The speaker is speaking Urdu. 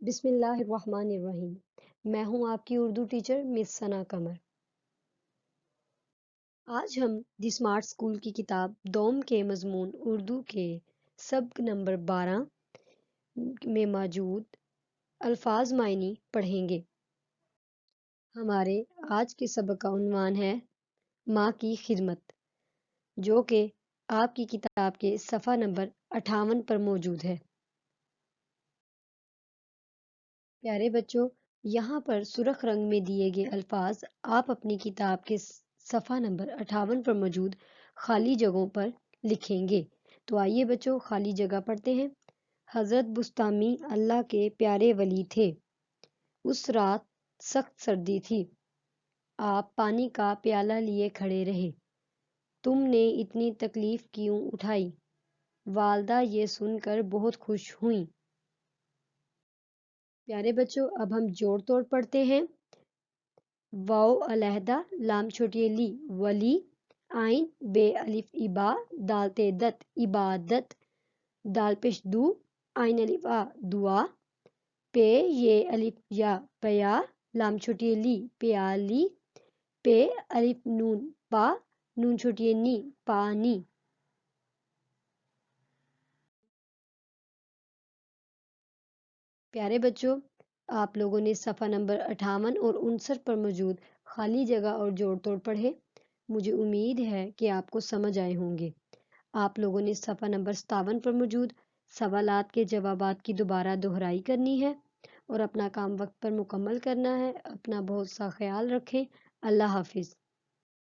بسم اللہ الرحمن الرحیم۔ میں ہوں آپ کی اردو ٹیچر مس ثنا قمر۔ آج ہم دی اسمارٹ اسکول کی کتاب دوم کے مضمون اردو کے سبق نمبر 12 میں موجود الفاظ معنی پڑھیں گے۔ ہمارے آج کے سبق کا عنوان ہے ماں کی خدمت، جو کہ آپ کی کتاب کے صفحہ نمبر 58 پر موجود ہے۔ پیارے بچوں، یہاں پر سرخ رنگ میں دیے گئے الفاظ آپ اپنی کتاب کے صفحہ نمبر 58 پر موجود خالی جگہوں پر لکھیں گے۔ تو آئیے بچوں خالی جگہ پڑھتے ہیں۔ حضرت بسطامی اللہ کے پیارے ولی تھے۔ اس رات سخت سردی تھی۔ آپ پانی کا پیالہ لیے کھڑے رہے۔ تم نے اتنی تکلیف کیوں اٹھائی؟ والدہ یہ سن کر بہت خوش ہوئیں۔ پیارے بچوں، اب ہم جوڑ توڑ پڑھتے ہیں۔ واو علیحدہ، لام چھوٹی لی ولی، آئین بے الف ابا، دال تے دت عبادت، دال پیش دو، آئین الف آ دعا، پے یہ الف یا پیا، لام چھوٹی لی پیالی، پے الف نون پا، نون چھوٹی نی پانی۔ پیارے بچوں، آپ لوگوں نے صفحہ نمبر 58 اور 59 پر موجود خالی جگہ اور جوڑ توڑ پڑھے۔ مجھے امید ہے کہ آپ کو سمجھ آئے ہوں گے۔ آپ لوگوں نے صفحہ نمبر 57 پر موجود سوالات کے جوابات کی دوبارہ دہرائی کرنی ہے اور اپنا کام وقت پر مکمل کرنا ہے۔ اپنا بہت سا خیال رکھیں۔ اللہ حافظ۔